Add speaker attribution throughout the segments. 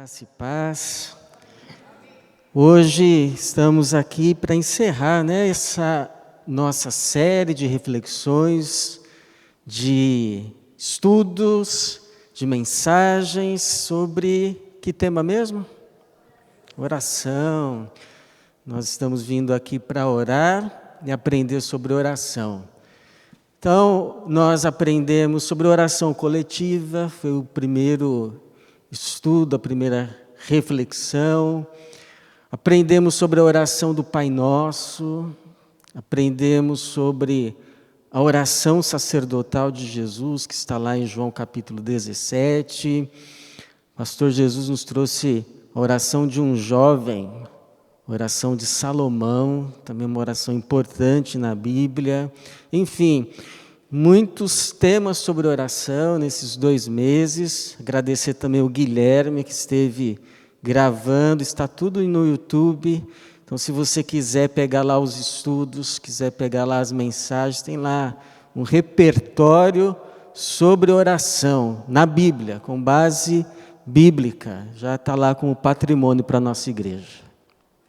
Speaker 1: Graça e paz. Hoje estamos aqui para encerrar, essa nossa série de reflexões, de estudos, de mensagens sobre que tema mesmo? Oração. Nós estamos vindo aqui para orar e aprender sobre oração. Então, nós aprendemos sobre oração coletiva, foi o primeiro estudo, a primeira reflexão. Aprendemos sobre a oração do Pai Nosso, aprendemos sobre a oração sacerdotal de Jesus, que está lá em João capítulo 17. O pastor Jesus nos trouxe a oração de um jovem, a oração de Salomão, também uma oração importante na Bíblia. Enfim, muitos temas sobre oração nesses 2 meses. Agradecer também o Guilherme, que esteve gravando, está tudo no YouTube. Então, se você quiser pegar lá os estudos, quiser pegar lá as mensagens, tem lá um repertório sobre oração na Bíblia, com base bíblica. Já está lá como patrimônio para a nossa igreja.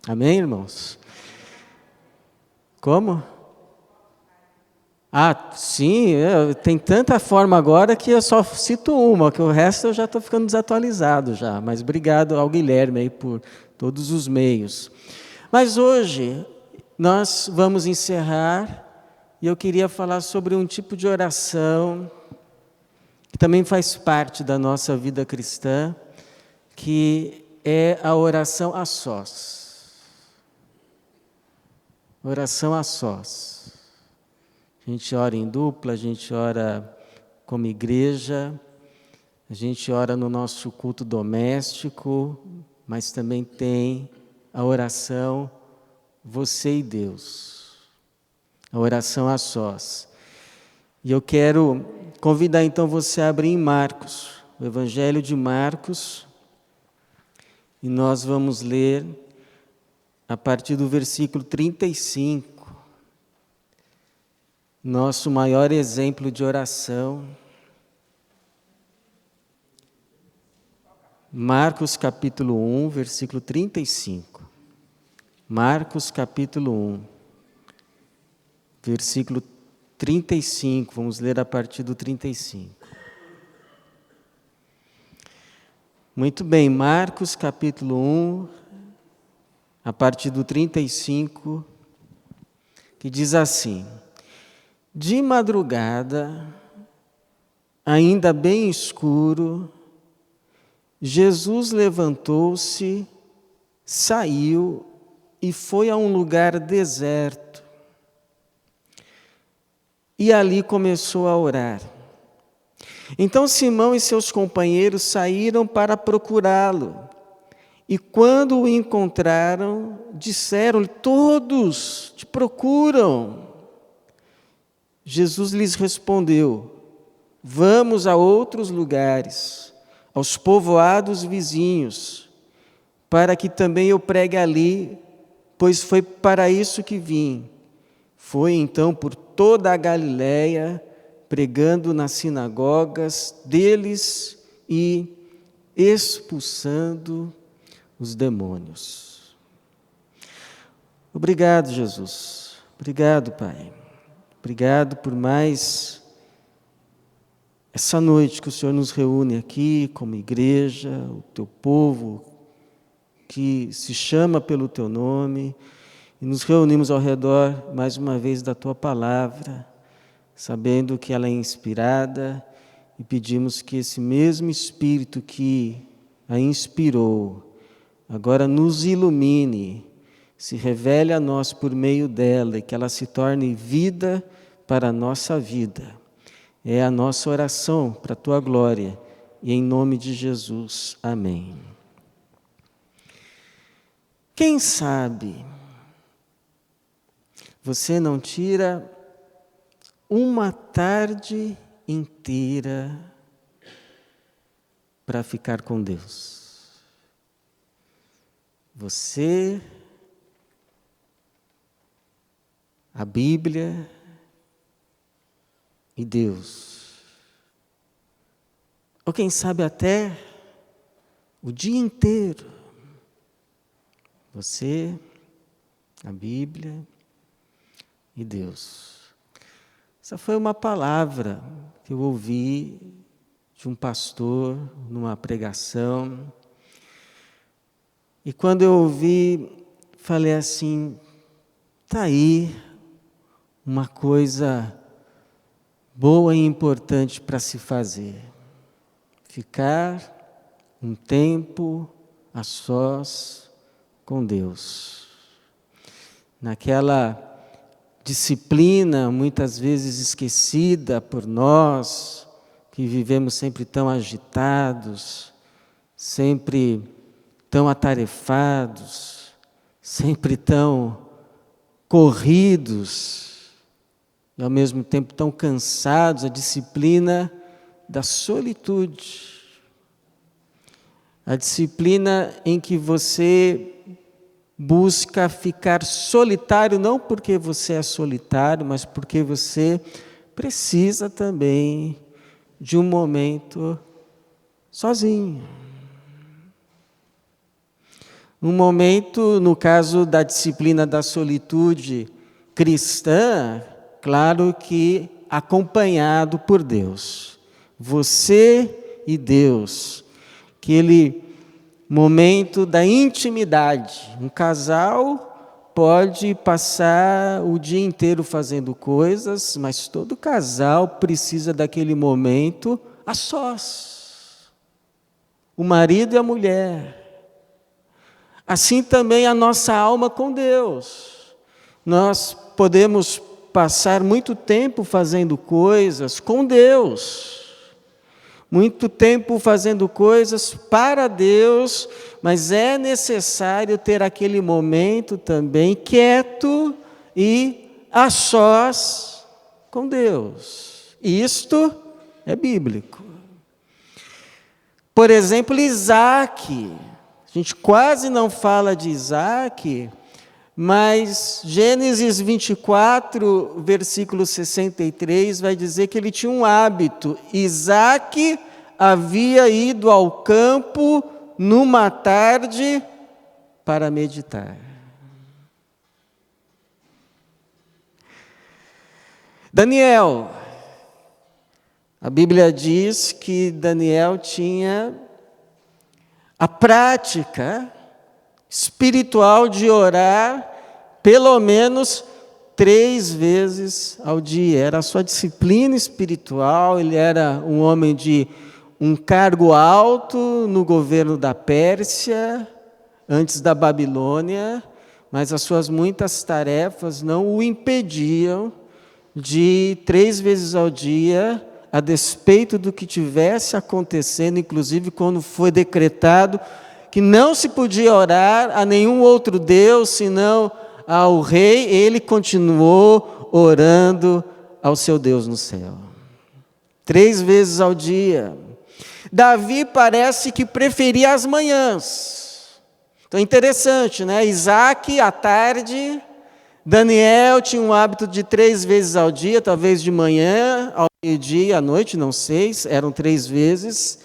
Speaker 1: Amém, irmãos? Como? Sim, tem tanta forma agora que eu só cito uma, que o resto eu já estou ficando desatualizado já. Mas obrigado ao Guilherme aí por todos os meios. Mas hoje nós vamos encerrar e eu queria falar sobre um tipo de oração que também faz parte da nossa vida cristã, que é a oração a sós. Oração a sós. A gente ora em dupla, a gente ora como igreja, a gente ora no nosso culto doméstico, mas também tem a oração você e Deus, a oração a sós. E eu quero convidar então você a abrir em Marcos, o Evangelho de Marcos, e nós vamos ler a partir do versículo 35. Nosso maior exemplo de oração. Marcos capítulo 1, versículo 35. Marcos capítulo 1, versículo 35. Vamos ler a partir do 35. Muito bem, Marcos capítulo 1, a partir do 35, que diz assim: De madrugada, ainda bem escuro, Jesus levantou-se, saiu e foi a um lugar deserto. E ali começou a orar. Então Simão e seus companheiros saíram para procurá-lo. E quando o encontraram, disseram-lhe: Todos te procuram. Jesus lhes respondeu: Vamos a outros lugares, aos povoados vizinhos, para que também eu pregue ali, pois foi para isso que vim. Foi então por toda a Galiléia, pregando nas sinagogas deles e expulsando os demônios. Obrigado, Jesus. Obrigado, Pai. Obrigado por mais essa noite que o Senhor nos reúne aqui como igreja, o teu povo que se chama pelo teu nome, e nos reunimos ao redor mais uma vez da tua palavra, sabendo que ela é inspirada, e pedimos que esse mesmo Espírito que a inspirou agora nos ilumine, se revele a nós por meio dela e que ela se torne vida para a nossa vida. É a nossa oração para a tua glória e em nome de Jesus. Amém. Quem sabe você não tira uma tarde inteira para ficar com Deus? Você, a Bíblia e Deus. Ou quem sabe até o dia inteiro. Você, a Bíblia e Deus. Essa foi uma palavra que eu ouvi de um pastor numa pregação. E quando eu ouvi, falei assim, está aí uma coisa boa e importante para se fazer. Ficar um tempo a sós com Deus. Naquela disciplina, muitas vezes esquecida por nós, que vivemos sempre tão agitados, sempre tão atarefados, sempre tão corridos, e ao mesmo tempo tão cansados, a disciplina da solitude. A disciplina em que você busca ficar solitário, não porque você é solitário, mas porque você precisa também de um momento sozinho. Um momento, no caso da disciplina da solitude cristã, claro que acompanhado por Deus. Você e Deus. Aquele momento da intimidade. Um casal pode passar o dia inteiro fazendo coisas, mas todo casal precisa daquele momento a sós. O marido e a mulher. Assim também a nossa alma com Deus. Nós podemos passar muito tempo fazendo coisas com Deus. Muito tempo fazendo coisas para Deus, mas é necessário ter aquele momento também quieto e a sós com Deus. Isto é bíblico. Por exemplo, Isaac. A gente quase não fala de Isaac, mas Gênesis 24, versículo 63, vai dizer que ele tinha um hábito. Isaac havia ido ao campo numa tarde para meditar. Daniel. A Bíblia diz que Daniel tinha a prática espiritual de orar pelo menos 3 vezes ao dia. Era a sua disciplina espiritual, ele era um homem de um cargo alto no governo da Pérsia, antes da Babilônia, mas as suas muitas tarefas não o impediam de 3 vezes ao dia, a despeito do que tivesse acontecendo, inclusive quando foi decretado que não se podia orar a nenhum outro Deus, senão ao rei, ele continuou orando ao seu Deus no céu. 3 vezes ao dia. Davi parece que preferia as manhãs. Então é interessante, né? Isaac à tarde, Daniel tinha um hábito de 3 vezes ao dia, talvez de manhã, ao meio-dia, à noite, não sei, eram 3 vezes.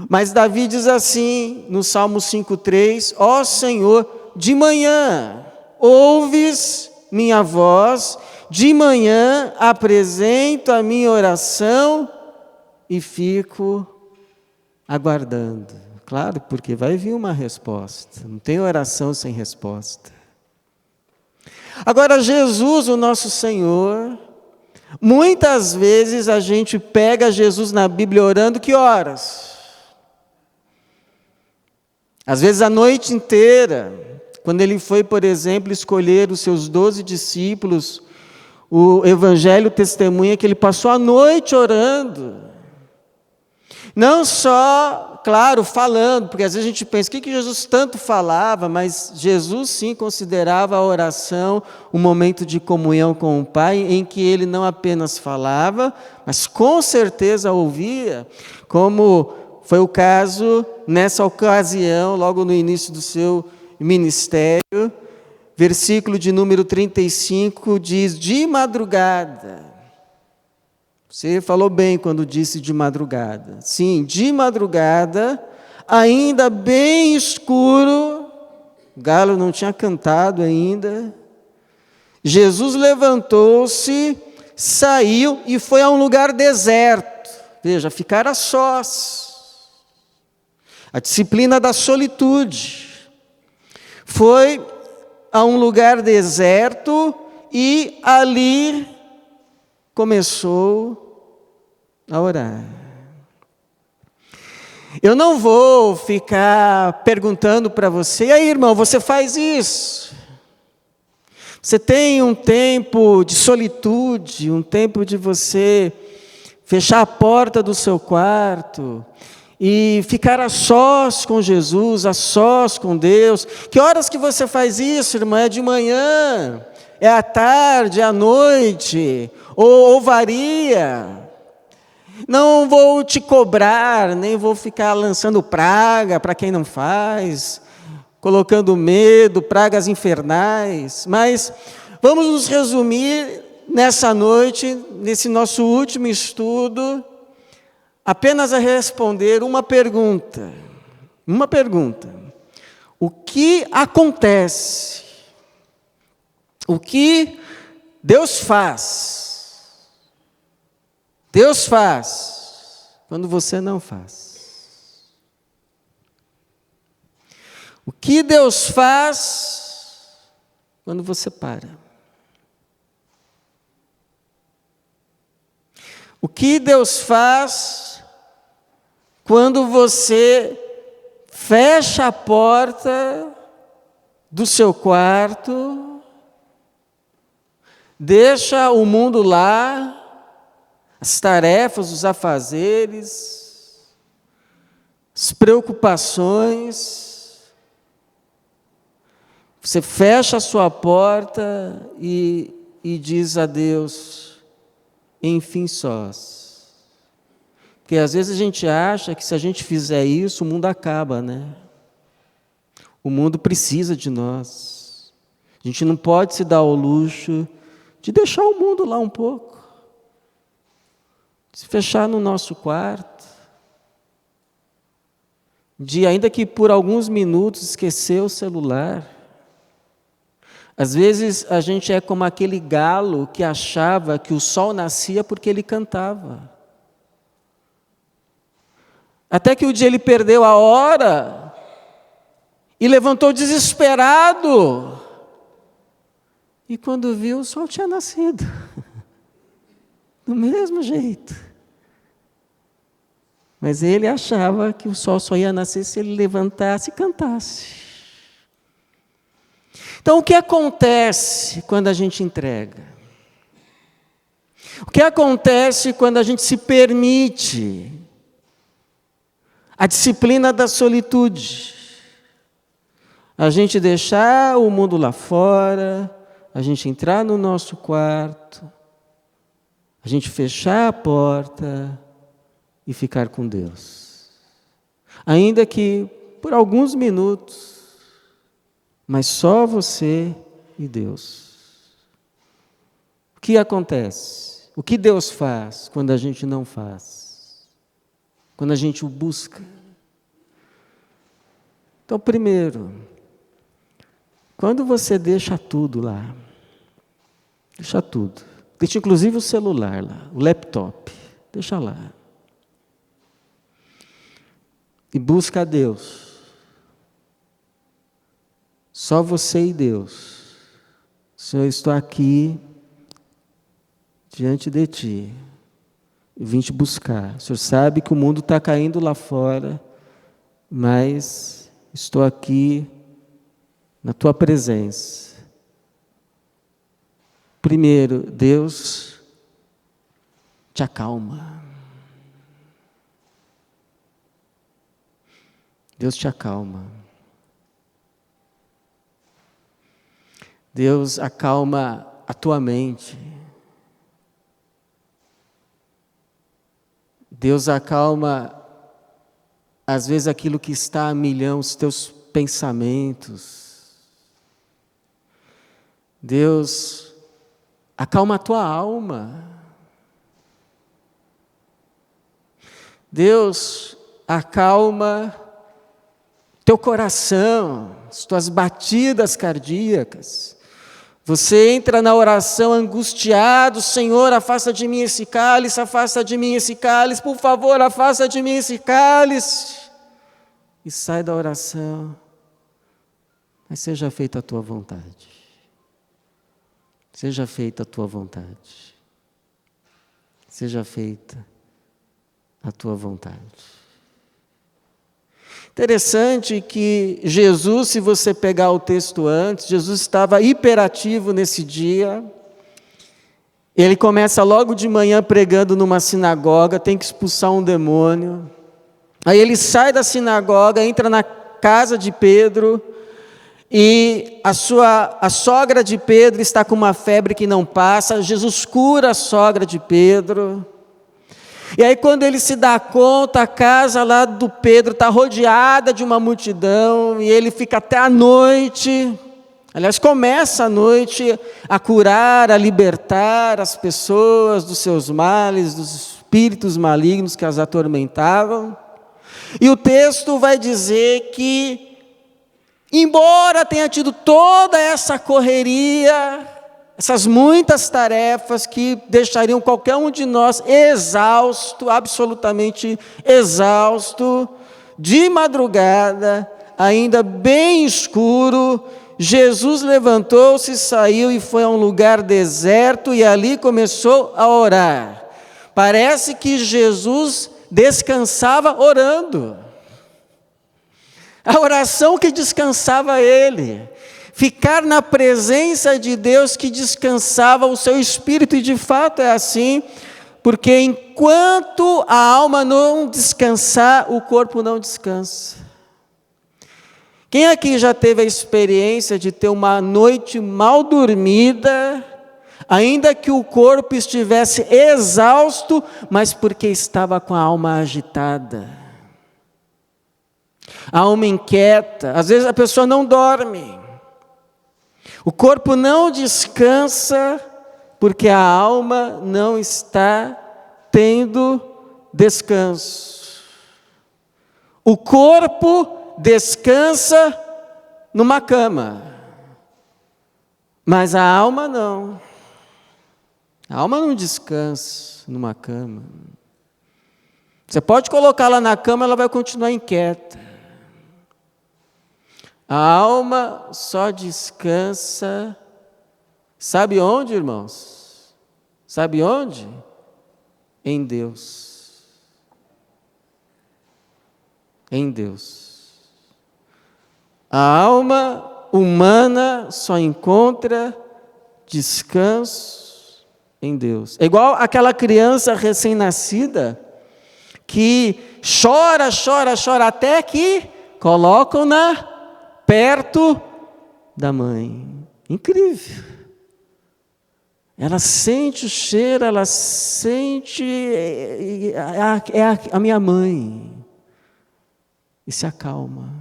Speaker 1: Mas Davi diz assim, no Salmo 5,3, ó Senhor, de manhã ouves minha voz, de manhã apresento a minha oração e fico aguardando. Claro, porque vai vir uma resposta, não tem oração sem resposta. Agora, Jesus, o nosso Senhor, muitas vezes a gente pega Jesus na Bíblia orando que horas? Às vezes a noite inteira, quando ele foi, por exemplo, escolher os seus 12 discípulos, o Evangelho testemunha que ele passou a noite orando. Não só, claro, falando, porque às vezes a gente pensa, o que Jesus tanto falava? Mas Jesus sim considerava a oração um momento de comunhão com o Pai, em que ele não apenas falava, mas com certeza ouvia, como foi o caso nessa ocasião, logo no início do seu ministério. Versículo de número 35 diz, de madrugada. Você falou bem quando disse de madrugada. Sim, de madrugada, ainda bem escuro, o galo não tinha cantado ainda, Jesus levantou-se, saiu e foi a um lugar deserto. Veja, ficar a sós. A disciplina da solitude. Foi a um lugar deserto e ali começou a orar. Eu não vou ficar perguntando para você, e aí, irmão, você faz isso? Você tem um tempo de solitude, um tempo de você fechar a porta do seu quarto e ficar a sós com Jesus, a sós com Deus. Que horas que você faz isso, irmã? É de manhã? É à tarde? É à noite? Ou varia? Não vou te cobrar, nem vou ficar lançando praga para quem não faz, colocando medo, pragas infernais, mas vamos nos resumir nessa noite, nesse nosso último estudo, apenas a responder uma pergunta. Uma pergunta. O que acontece? O que Deus faz? Deus faz quando você não faz. O que Deus faz quando você para? O que Deus faz quando você fecha a porta do seu quarto, deixa o mundo lá, as tarefas, os afazeres, as preocupações, você fecha a sua porta e diz a Deus, enfim sós. Porque às vezes a gente acha que se a gente fizer isso, o mundo acaba, né? O mundo precisa de nós. A gente não pode se dar ao luxo de deixar o mundo lá um pouco. Se fechar no nosso quarto, de ainda que por alguns minutos esquecer o celular. Às vezes a gente é como aquele galo que achava que o sol nascia porque ele cantava. Até que um dia ele perdeu a hora e levantou desesperado. E quando viu, o sol tinha nascido. Do mesmo jeito. Mas ele achava que o sol só ia nascer se ele levantasse e cantasse. Então, o que acontece quando a gente entrega? O que acontece quando a gente se permite a disciplina da solitude? A gente deixar o mundo lá fora, a gente entrar no nosso quarto, a gente fechar a porta e ficar com Deus. Ainda que por alguns minutos, mas só você e Deus. O que acontece? O que Deus faz quando a gente não faz? Quando a gente o busca? Então, primeiro, quando você deixa tudo lá, deixa tudo, deixa inclusive o celular lá, o laptop, deixa lá. E busca a Deus. Só você e Deus. Senhor, eu estou aqui diante de Ti. Eu vim te buscar. O Senhor sabe que o mundo está caindo lá fora, mas estou aqui na Tua presença. Primeiro, Deus te acalma. Deus te acalma. Deus acalma a tua mente. Deus acalma, às vezes, aquilo que está a milhão, os teus pensamentos. Deus acalma a tua alma. Deus acalma teu coração, as tuas batidas cardíacas. Você entra na oração angustiado: Senhor, afasta de mim esse cálice, afasta de mim esse cálice, por favor, afasta de mim esse cálice. E sai da oração: mas seja feita a tua vontade. Seja feita a tua vontade. Seja feita a tua vontade. Interessante que Jesus, se você pegar o texto antes, Jesus estava hiperativo nesse dia. Ele começa logo de manhã pregando numa sinagoga, tem que expulsar um demônio. Aí ele sai da sinagoga, entra na casa de Pedro, e a sogra de Pedro está com uma febre que não passa. Jesus cura a sogra de Pedro. E aí, quando ele se dá conta, a casa lá do Pedro está rodeada de uma multidão, e ele fica até a noite. Aliás, começa a noite a curar, a libertar as pessoas dos seus males, dos espíritos malignos que as atormentavam. E o texto vai dizer que, embora tenha tido toda essa correria, essas muitas tarefas que deixariam qualquer um de nós exausto, absolutamente exausto, de madrugada, ainda bem escuro, Jesus levantou-se, saiu e foi a um lugar deserto e ali começou a orar. Parece que Jesus descansava orando. A oração que descansava ele. Ficar na presença de Deus que descansava o seu espírito, e de fato é assim, porque enquanto a alma não descansar, o corpo não descansa. Quem aqui já teve a experiência de ter uma noite mal dormida, ainda que o corpo estivesse exausto, mas porque estava com a alma agitada? A alma inquieta, às vezes a pessoa não dorme. O corpo não descansa porque a alma não está tendo descanso. O corpo descansa numa cama, mas a alma não. A alma não descansa numa cama. Você pode colocá-la na cama, ela vai continuar inquieta. A alma só descansa, sabe onde, irmãos? Sabe onde? Em Deus. Em Deus. A alma humana só encontra descanso em Deus. É igual aquela criança recém-nascida que chora até que colocam-na perto da mãe. Incrível. Ela sente o cheiro, ela sente, é a minha mãe. E se acalma.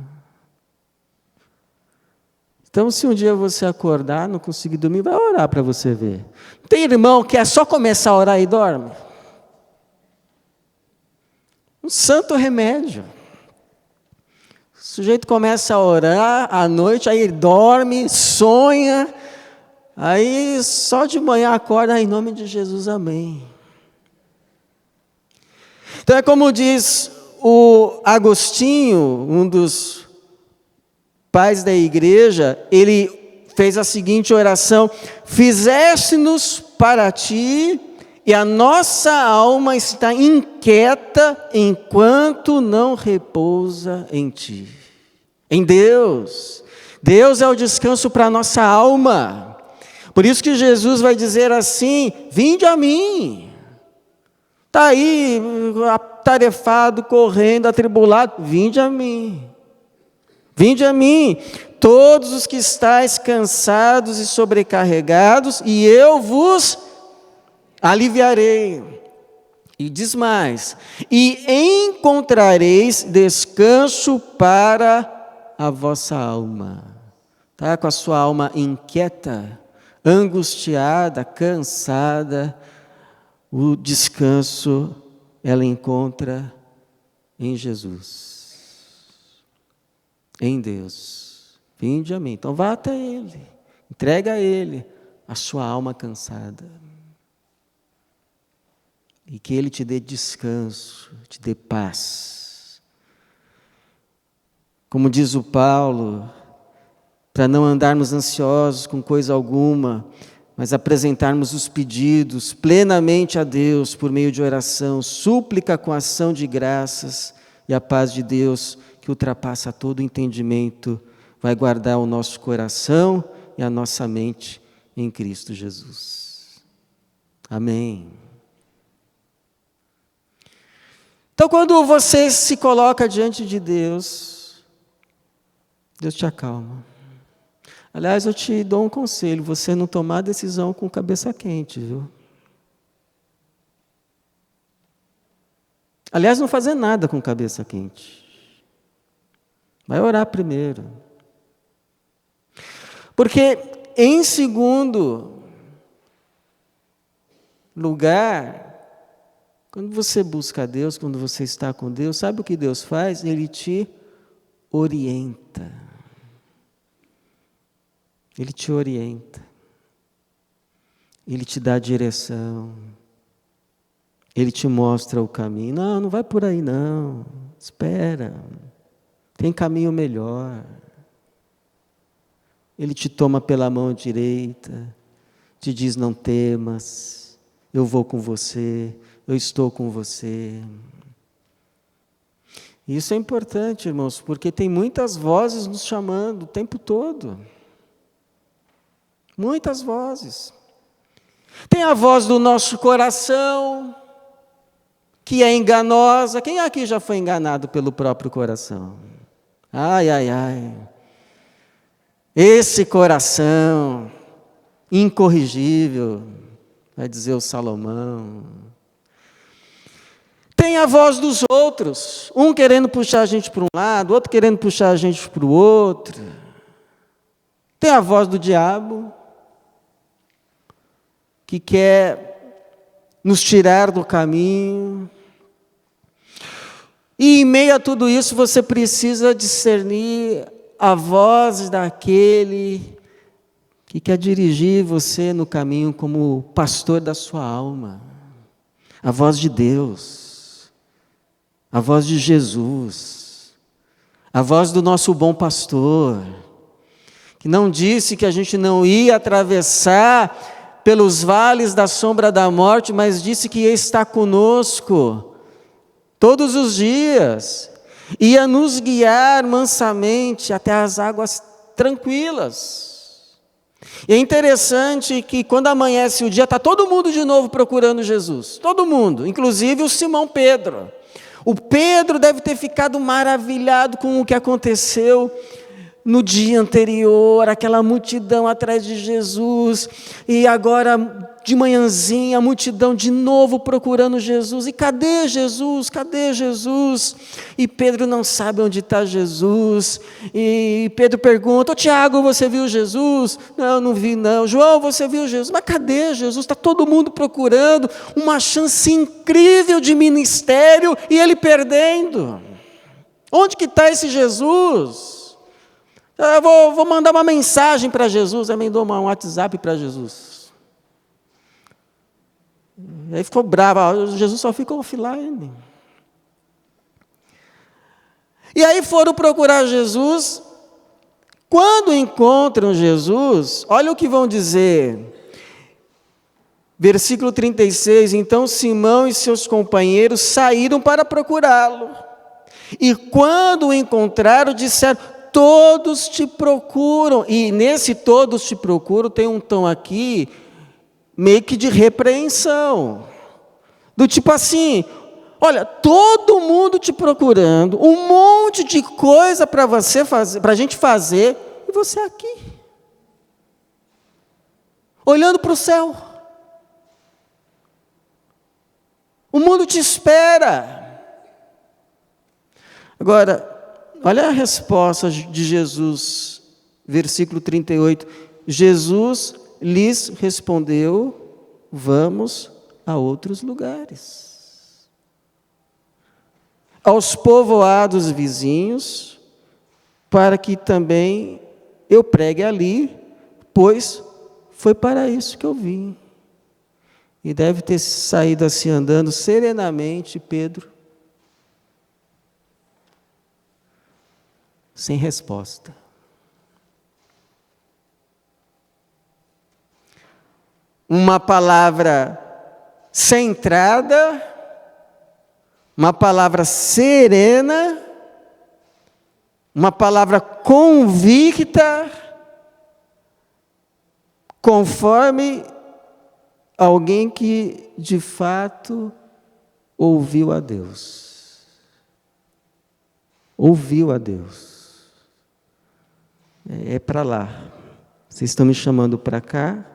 Speaker 1: Então, se um dia você acordar, não conseguir dormir, vai orar para você ver. Tem irmão que é só começar a orar e dorme? Um santo remédio. O sujeito começa a orar à noite, aí ele dorme, sonha, aí só de manhã acorda, em nome de Jesus, amém. Então é como diz o Agostinho, um dos pais da igreja, ele fez a seguinte oração: fizeste-nos para ti, e a nossa alma está inquieta enquanto não repousa em ti. Em Deus. Deus é o descanso para a nossa alma. Por isso que Jesus vai dizer assim: vinde a mim. Está aí, atarefado, correndo, atribulado, vinde a mim. Vinde a mim, todos os que estáis cansados e sobrecarregados, e eu vos aliviarei. E diz mais: e encontrareis descanso para a vossa alma. Está com a sua alma inquieta, angustiada, cansada, o descanso ela encontra em Jesus. em Deus. Vinde a mim. Então vá até Ele. Entrega a Ele a sua alma cansada. E que Ele te dê descanso, te dê paz. Como diz o Paulo, para não andarmos ansiosos com coisa alguma, mas apresentarmos os pedidos plenamente a Deus por meio de oração, súplica com ação de graças, e a paz de Deus, que ultrapassa todo entendimento, vai guardar o nosso coração e a nossa mente em Cristo Jesus. Amém. Então, quando você se coloca diante de Deus, Deus te acalma. Aliás, eu te dou um conselho, você não tomar decisão com cabeça quente, viu? Aliás, não fazer nada com cabeça quente. Vai orar primeiro. Porque, em segundo lugar, quando você busca a Deus, quando você está com Deus, sabe o que Deus faz? Ele te orienta. Ele te orienta. Ele te dá direção. Ele te mostra o caminho. Não, não vai por aí não. Espera. Tem caminho melhor. Ele te toma pela mão direita. Te diz, não temas. Eu vou com você. Eu estou com você. Isso é importante, irmãos, porque tem muitas vozes nos chamando o tempo todo. Muitas vozes. Tem a voz do nosso coração, que é enganosa. Quem aqui já foi enganado pelo próprio coração? Ai, ai, ai. Esse coração incorrigível, vai dizer o Salomão. Tem a voz dos outros, um querendo puxar a gente para um lado, outro querendo puxar a gente para o outro. Tem a voz do diabo, que quer nos tirar do caminho. E em meio a tudo isso, você precisa discernir a voz daquele que quer dirigir você no caminho como pastor da sua alma. A voz de Deus, a voz de Jesus, a voz do nosso bom pastor, que não disse que a gente não ia atravessar pelos vales da sombra da morte, mas disse que ia estar conosco todos os dias, ia nos guiar mansamente até as águas tranquilas. E é interessante que quando amanhece o dia, está todo mundo de novo procurando Jesus, todo mundo, inclusive o Simão Pedro. O Pedro deve ter ficado maravilhado com o que aconteceu no dia anterior, aquela multidão atrás de Jesus, e agora de manhãzinha a multidão de novo procurando Jesus, e cadê Jesus? Cadê Jesus? E Pedro não sabe onde está Jesus, e Pedro pergunta, Tiago, você viu Jesus? Não, não vi não. João, você viu Jesus? Mas cadê Jesus? Está todo mundo procurando, uma chance incrível de ministério, e ele perdendo. Onde que está esse Jesus? Eu vou mandar uma mensagem para Jesus. Aí mandou um WhatsApp para Jesus. Aí ficou bravo. Jesus só fica offline. E aí foram procurar Jesus. Quando encontram Jesus, olha o que vão dizer. Versículo 36. Então Simão e seus companheiros saíram para procurá-lo. E quando o encontraram, disseram, todos te procuram. E nesse todos te procuram tem um tom aqui meio que de repreensão. Do tipo assim, olha, todo mundo te procurando, um monte de coisa para você fazer, para a gente fazer, e você aqui, olhando para o céu. O mundo te espera. Agora, olha a resposta de Jesus, versículo 38. Jesus lhes respondeu, vamos a outros lugares. Aos povoados vizinhos, para que também eu pregue ali, pois foi para isso que eu vim. E deve ter saído assim andando serenamente, Pedro, sem resposta. Uma palavra centrada, uma palavra serena, uma palavra convicta, conforme alguém que de fato ouviu a Deus. Ouviu a Deus. É para lá. Vocês estão me chamando para cá,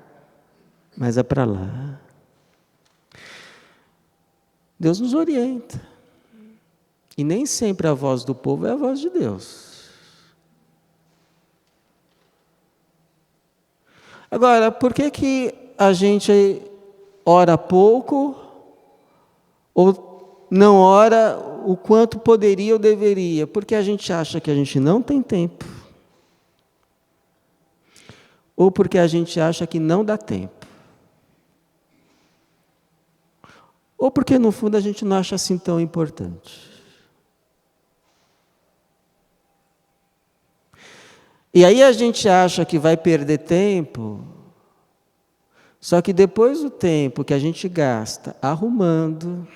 Speaker 1: mas é para lá. Deus nos orienta. E nem sempre a voz do povo é a voz de Deus. Agora, por que a gente ora pouco ou não ora o quanto poderia ou deveria? Porque a gente acha que a gente não tem tempo. Ou porque a gente acha que não dá tempo. Ou porque no fundo a gente não acha assim tão importante. E aí a gente acha que vai perder tempo, só que depois do tempo que a gente gasta arrumando,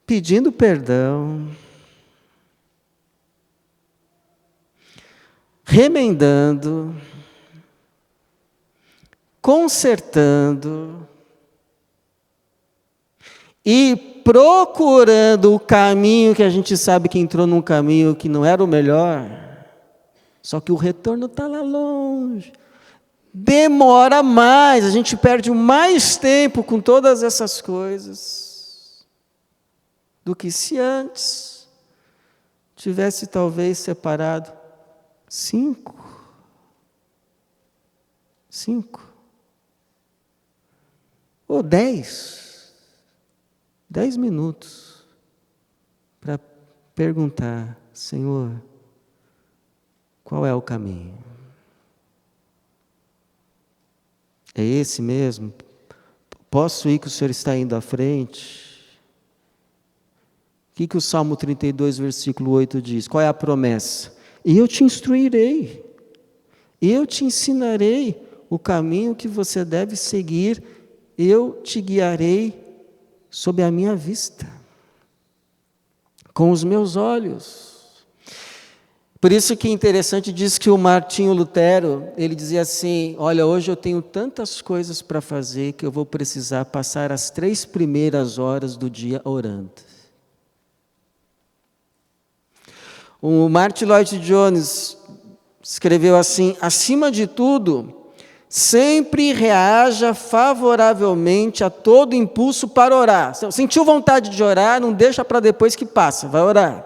Speaker 1: pedindo perdão, remendando, consertando e procurando o caminho que a gente sabe que entrou num caminho que não era o melhor, só que o retorno está lá longe. Demora mais, a gente perde mais tempo com todas essas coisas do que se antes tivesse talvez separado 5 ou 10 minutos para perguntar: Senhor, qual é o caminho? É esse mesmo? Posso ir que o Senhor está indo à frente? O que o Salmo 32, versículo 8 diz? Qual é a promessa? Eu te instruirei, eu te ensinarei o caminho que você deve seguir, eu te guiarei sob a minha vista, com os meus olhos. Por isso que é interessante, diz que o Martinho Lutero, ele dizia assim: olha, hoje eu tenho tantas coisas para fazer que eu vou precisar passar as 3 primeiras horas do dia orando. O Martin Lloyd Jones escreveu assim: acima de tudo, sempre reaja favoravelmente a todo impulso para orar. Sentiu vontade de orar, não deixa para depois que passa, vai orar.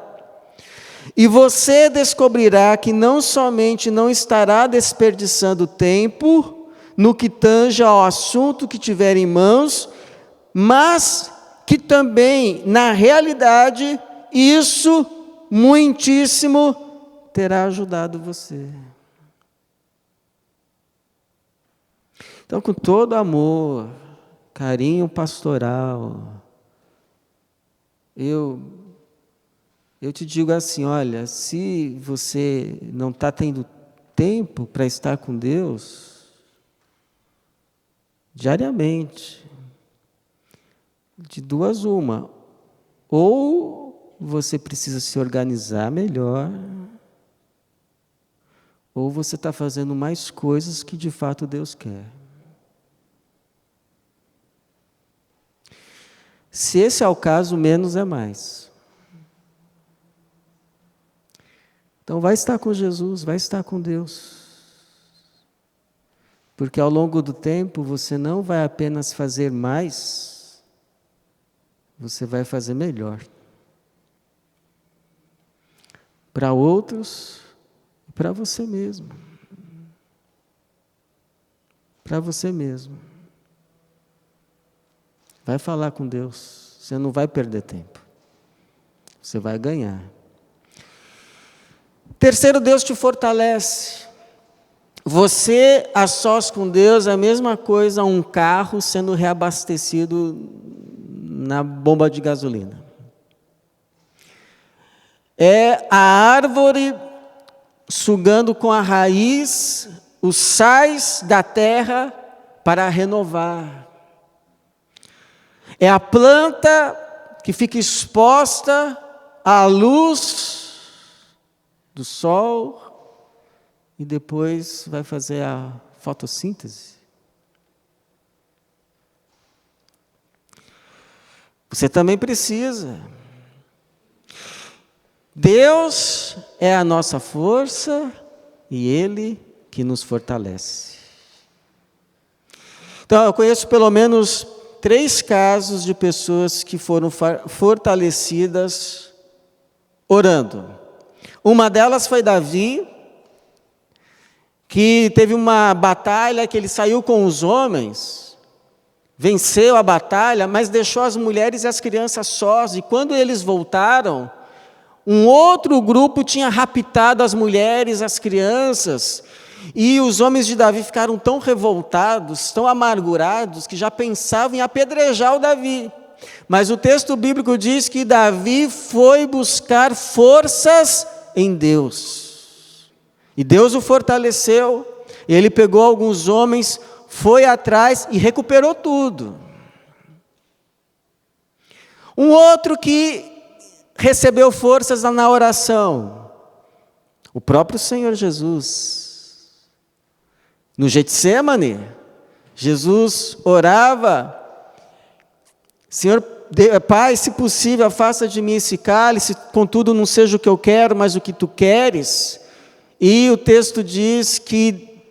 Speaker 1: E você descobrirá que não somente não estará desperdiçando tempo no que tange ao assunto que tiver em mãos, mas que também, na realidade, isso muitíssimo terá ajudado você. Então, com todo amor, carinho pastoral, eu te digo assim: olha, se você não está tendo tempo para estar com Deus, diariamente, de 2 uma, ou você precisa se organizar melhor, ou você está fazendo mais coisas que de fato Deus quer. Se esse é o caso, menos é mais. Então vai estar com Jesus, vai estar com Deus. Porque ao longo do tempo você não vai apenas fazer mais, você vai fazer melhor. Para outros e para você mesmo. Para você mesmo. Vai falar com Deus, você não vai perder tempo. Você vai ganhar. Terceiro, Deus te fortalece. Você, a sós com Deus, é a mesma coisa um carro sendo reabastecido na bomba de gasolina. É a árvore sugando com a raiz os sais da terra para renovar. É a planta que fica exposta à luz do sol e depois vai fazer a fotossíntese. Você também precisa. Deus é a nossa força e Ele que nos fortalece. Então, eu conheço pelo menos 3 casos de pessoas que foram fortalecidas orando. Uma delas foi Davi, que teve uma batalha que ele saiu com os homens, venceu a batalha, mas deixou as mulheres e as crianças sós. E quando eles voltaram, um outro grupo tinha raptado as mulheres, as crianças, e os homens de Davi ficaram tão revoltados, tão amargurados, que já pensavam em apedrejar o Davi. Mas o texto bíblico diz que Davi foi buscar forças em Deus. E Deus o fortaleceu, e ele pegou alguns homens, foi atrás e recuperou tudo. Um outro que recebeu forças na oração, o próprio Senhor Jesus. No Getsêmani, Jesus orava: Senhor, Pai, se possível, afasta de mim esse cálice, contudo não seja o que eu quero, mas o que tu queres. E o texto diz que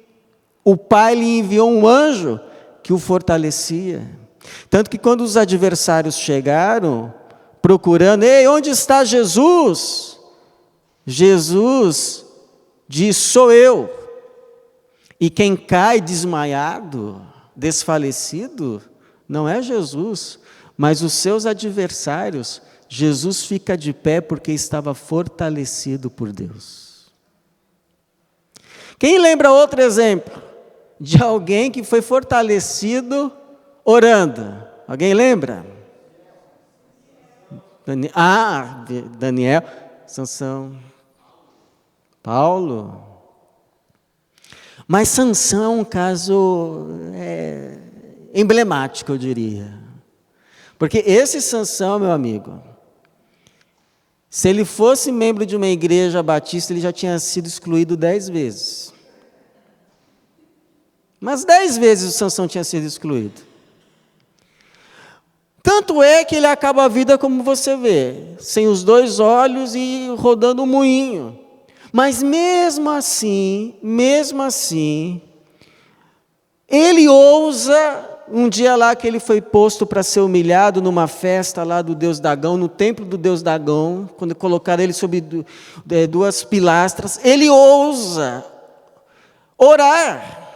Speaker 1: o Pai lhe enviou um anjo que o fortalecia. Tanto que quando os adversários chegaram, procurando, ei, onde está Jesus? Jesus diz, sou eu. E quem cai desmaiado, desfalecido, não é Jesus, mas os seus adversários. Jesus fica de pé porque estava fortalecido por Deus. Quem lembra outro exemplo de alguém que foi fortalecido orando? Alguém lembra? Daniel, Sansão, Paulo. Mas Sansão é um caso emblemático, eu diria. Porque esse Sansão, meu amigo, se ele fosse membro de uma igreja batista, ele já tinha sido excluído 10 vezes. Mas 10 vezes o Sansão tinha sido excluído. Tanto é que ele acaba a vida como você vê, sem os 2 olhos e rodando um moinho. Mas mesmo assim, ele ousa, um dia lá que ele foi posto para ser humilhado numa festa lá do deus Dagão, no templo do deus Dagão, quando colocaram ele sob 2 pilastras, ele ousa orar.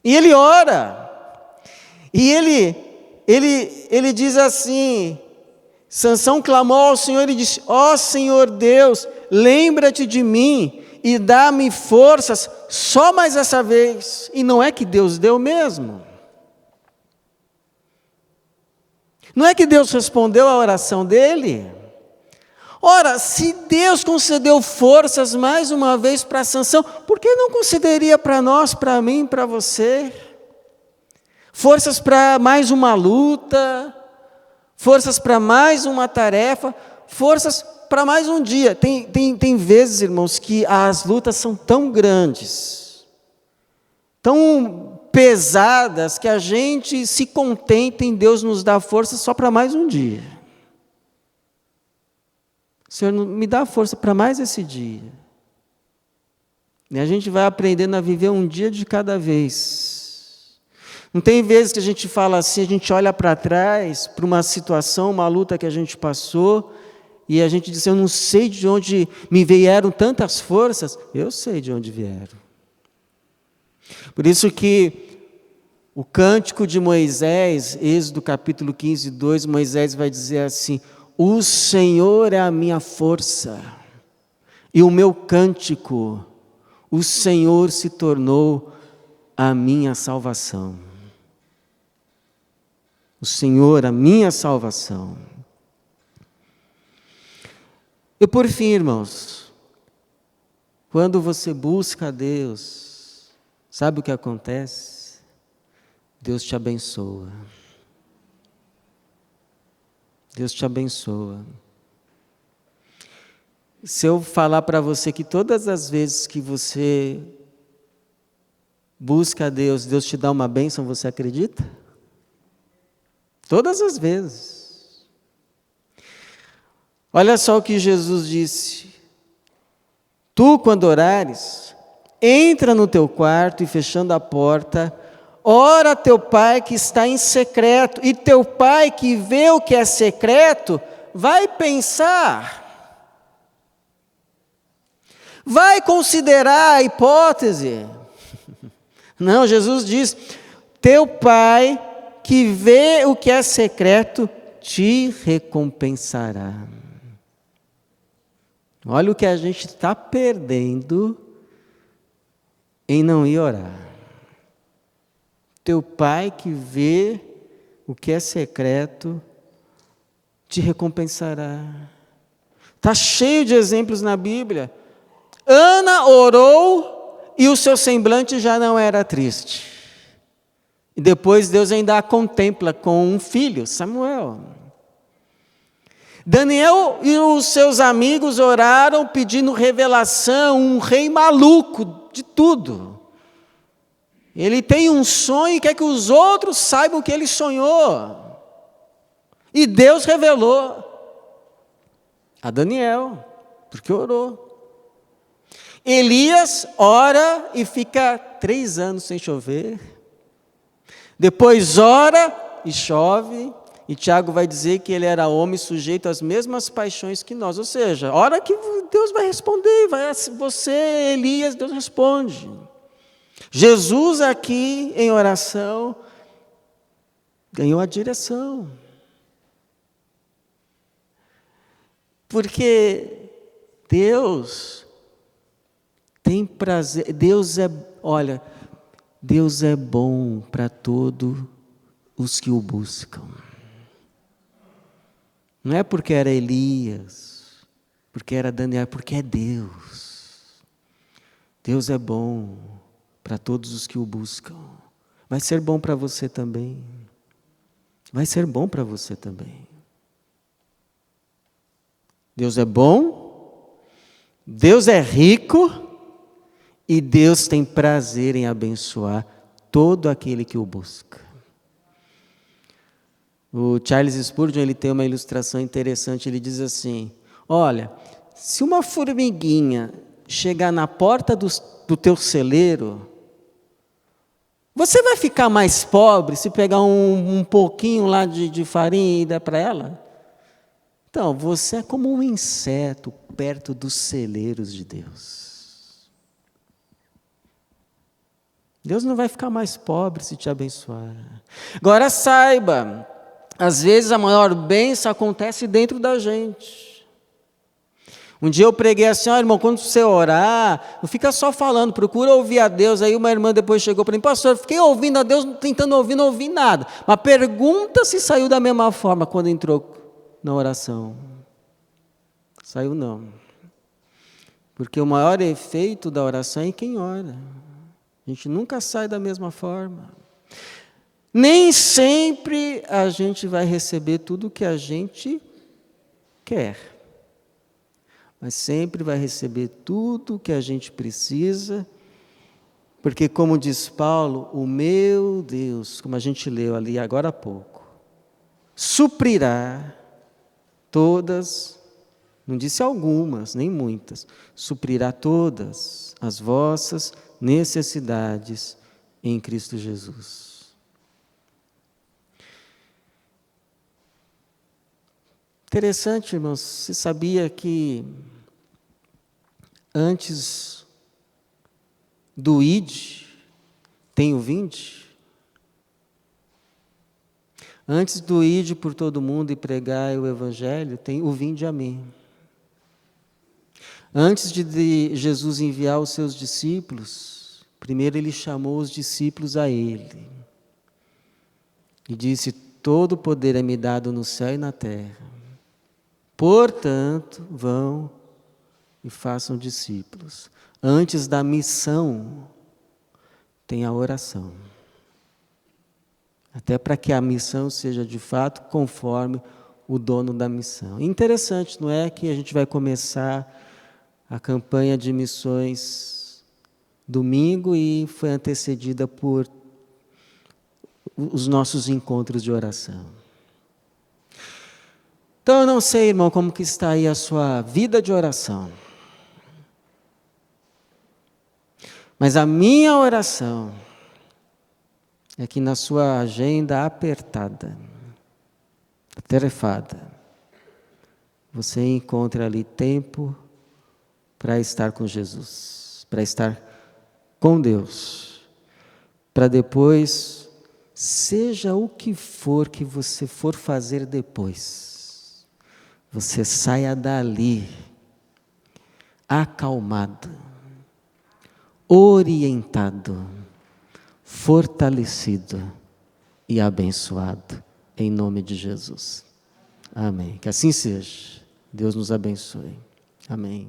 Speaker 1: E ele ora. E ele diz assim, Sansão clamou ao Senhor e disse, ó Senhor Deus, lembra-te de mim e dá-me forças só mais essa vez. E não é que Deus deu mesmo. Não é que Deus respondeu à oração dele? Ora, se Deus concedeu forças mais uma vez para Sansão, por que não concederia para nós, para mim, para você? Forças para mais uma luta, forças para mais uma tarefa, forças para mais um dia. Tem vezes, irmãos, que as lutas são tão grandes, tão pesadas, que a gente se contenta em Deus nos dar força só para mais um dia. Senhor, me dá força para mais esse dia. E a gente vai aprendendo a viver um dia de cada vez. Não tem vezes que a gente fala assim, a gente olha para trás, para uma situação, uma luta que a gente passou, e a gente diz, eu não sei de onde me vieram tantas forças. Eu sei de onde vieram. Por isso que o cântico de Moisés, Êxodo capítulo 15, 2, Moisés vai dizer assim, O Senhor é a minha força e o meu cântico. O Senhor se tornou a minha salvação. O Senhor, a minha salvação. E por fim, irmãos, quando você busca a Deus, sabe o que acontece? Deus te abençoa. Deus te abençoa. Se eu falar para você que todas as vezes que você busca a Deus, Deus te dá uma bênção, você acredita? Todas as vezes. Olha só o que Jesus disse. Tu, quando orares, entra no teu quarto e fechando a porta, ora a teu pai que está em secreto, e teu pai que vê o que é secreto, vai pensar, vai considerar a hipótese. Não, Jesus diz, teu pai que vê o que é secreto, te recompensará. Olha o que a gente está perdendo em não ir orar. Teu pai que vê o que é secreto, te recompensará. Está cheio de exemplos na Bíblia. Ana orou e o seu semblante já não era triste. E depois Deus ainda a contempla com um filho, Samuel. Daniel e os seus amigos oraram pedindo revelação, um rei maluco de tudo. Ele tem um sonho e quer que os outros saibam o que ele sonhou. E Deus revelou a Daniel, porque orou. Elias ora e fica 3 anos sem chover. Depois ora e chove. E Tiago vai dizer que ele era homem sujeito às mesmas paixões que nós. Ou seja, ora que Deus vai responder. Você, Elias, Deus responde. Jesus aqui em oração ganhou a direção. Porque Deus tem prazer, Deus é bom para todos os que o buscam. Não é porque era Elias, porque era Daniel, porque é Deus. Deus é bom para todos os que o buscam. Vai ser bom para você também. Vai ser bom para você também. Deus é bom, Deus é rico e Deus tem prazer em abençoar todo aquele que o busca. O Charles Spurgeon, ele tem uma ilustração interessante, ele diz assim, olha, se uma formiguinha chegar na porta do teu celeiro, você vai ficar mais pobre se pegar um pouquinho lá de farinha e dar para ela? Então, você é como um inseto perto dos celeiros de Deus. Deus não vai ficar mais pobre se te abençoar. Agora saiba, às vezes a maior bênção acontece dentro da gente. Um dia eu preguei assim, irmão, quando você orar, não fica só falando, procura ouvir a Deus. Aí uma irmã depois chegou para mim, pastor, fiquei ouvindo a Deus, tentando ouvir, não ouvi nada. Mas pergunta se saiu da mesma forma quando entrou na oração. Saiu não. Porque o maior efeito da oração é em quem ora. A gente nunca sai da mesma forma. Nem sempre a gente vai receber tudo o que a gente quer. Mas sempre vai receber tudo o que a gente precisa. Porque como diz Paulo, o meu Deus, como a gente leu ali agora há pouco, suprirá todas, não disse algumas, nem muitas, suprirá todas as vossas necessidades em Cristo Jesus. Interessante, irmãos, você sabia que antes do ide, tem o vinde? Antes do ide por todo mundo e pregai o Evangelho, tem o vinde a mim. Antes de Jesus enviar os seus discípulos, primeiro ele chamou os discípulos a ele. E disse, todo poder é me dado no céu e na terra. Portanto, vão e façam discípulos. Antes da missão, tem a oração. Até para que a missão seja de fato conforme o dono da missão. Interessante, não é que a gente vai começar a campanha de missões domingo e foi antecedida por os nossos encontros de oração. Então eu não sei, irmão, como que está aí a sua vida de oração. Mas a minha oração é que na sua agenda apertada, atarefada, você encontre ali tempo para estar com Jesus, para estar com Deus, para depois, seja o que for que você for fazer depois, você saia dali acalmado, orientado, fortalecido e abençoado, em nome de Jesus. Amém. Que assim seja. Deus nos abençoe. Amém.